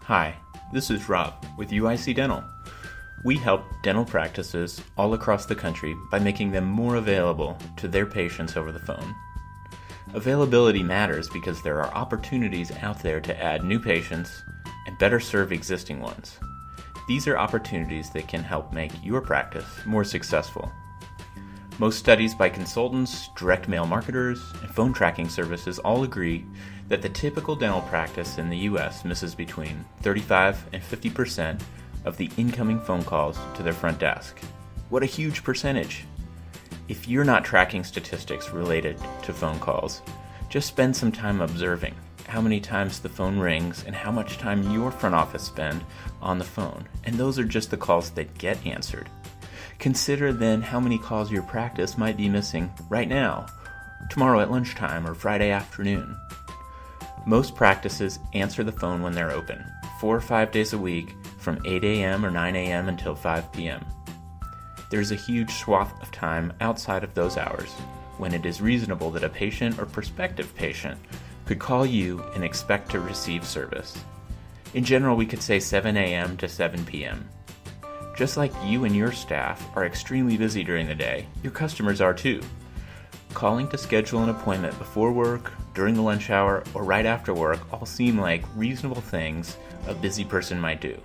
Hi, this is Rob with UIC Dental. We help dental practices all across the country by making them more available to their patients over the phone. Availability matters because there are opportunities out there to add new patients and better serve existing ones. These are opportunities that can help make your practice more successful. Most studies by consultants, direct mail marketers, and phone tracking services all agree that the typical dental practice in the U.S. misses between 35 and 50% of the incoming phone calls to their front desk. What a huge percentage! If you're not tracking statistics related to phone calls, just spend some time observing how many times the phone rings and how much time your front office spend on the phone, and those are just the calls that get answered. Consider then how many calls your practice might be missing right now, tomorrow at lunchtime, or Friday afternoon. Most practices answer the phone when they're open, 4 or 5 days a week, from 8 a.m. or 9 a.m. until 5 p.m. There's a huge swath of time outside of those hours when it is reasonable that a patient or prospective patient could call you and expect to receive service. In general, we could say 7 a.m. to 7 p.m. Just like you and your staff are extremely busy during the day, your customers are too. Calling to schedule an appointment before work, during the lunch hour, or right after work all seem like reasonable things a busy person might do.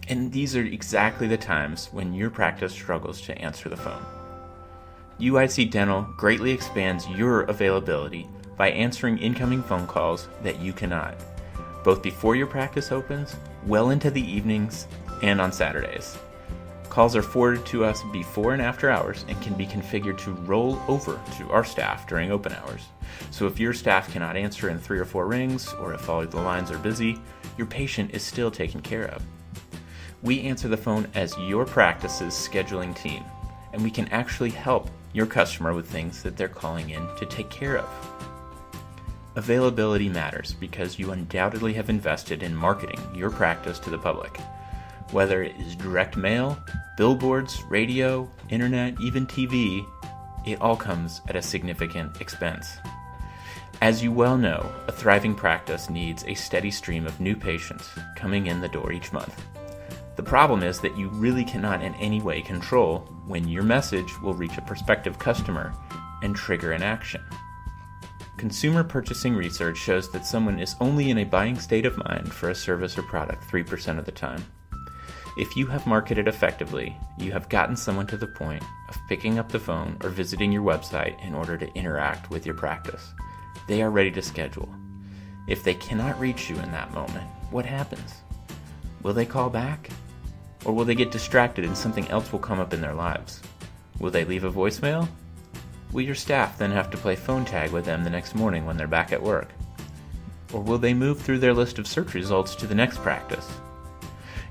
And these are exactly the times when your practice struggles to answer the phone. UIC Dental greatly expands your availability by answering incoming phone calls that you cannot, both before your practice opens, well into the evenings, and on Saturdays. Calls are forwarded to us before and after hours and can be configured to roll over to our staff during open hours. So if your staff cannot answer in 3 or 4 rings, or if all the lines are busy, your patient is still taken care of. We answer the phone as your practice's scheduling team, and we can actually help your customer with things that they're calling in to take care of. Availability matters because you undoubtedly have invested in marketing your practice to the public. Whether it is direct mail, billboards, radio, internet, even TV, it all comes at a significant expense. As you well know, a thriving practice needs a steady stream of new patients coming in the door each month. The problem is that you really cannot in any way control when your message will reach a prospective customer and trigger an action. Consumer purchasing research shows that someone is only in a buying state of mind for a service or product 3% of the time. If you have marketed effectively, you have gotten someone to the point of picking up the phone or visiting your website in order to interact with your practice. They are ready to schedule. If they cannot reach you in that moment, what happens? Will they call back? Or will they get distracted and something else will come up in their lives? Will they leave a voicemail? Will your staff then have to play phone tag with them the next morning when they're back at work? Or will they move through their list of search results to the next practice?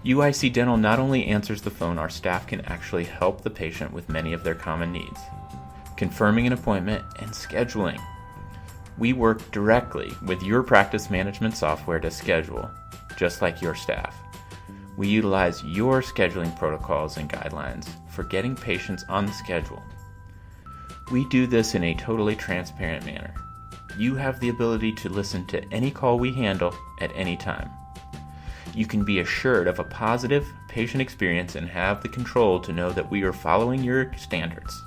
UIC Dental not only answers the phone, our staff can actually help the patient with many of their common needs, confirming an appointment and scheduling. We work directly with your practice management software to schedule, just like your staff. We utilize your scheduling protocols and guidelines for getting patients on the schedule. We do this in a totally transparent manner. You have the ability to listen to any call we handle at any time. You can be assured of a positive patient experience and have the control to know that we are following your standards.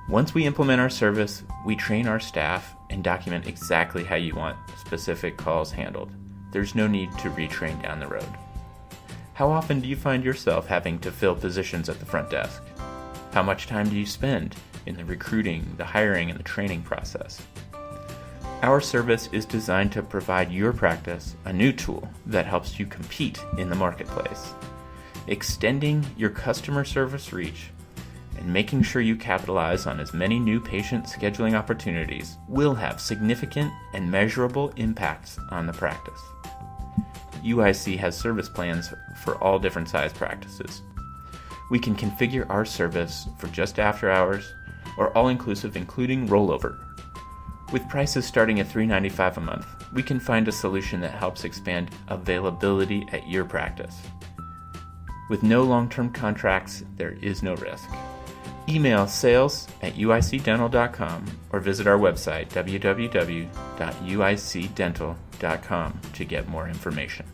Once we implement our service, we train our staff and document exactly how you want specific calls handled. There's no need to retrain down the road. How often do you find yourself having to fill positions at the front desk? How much time do you spend in the recruiting, the hiring, and the training process? Our service is designed to provide your practice a new tool that helps you compete in the marketplace. Extending your customer service reach and making sure you capitalize on as many new patient scheduling opportunities will have significant and measurable impacts on the practice. UIC has service plans for all different size practices. We can configure our service for just after hours or all-inclusive including rollover. With prices starting at $395 a month, we can find a solution that helps expand availability at your practice. With no long-term contracts, there is no risk. Email sales@uicdental.com or visit our website www.uicdental.com to get more information.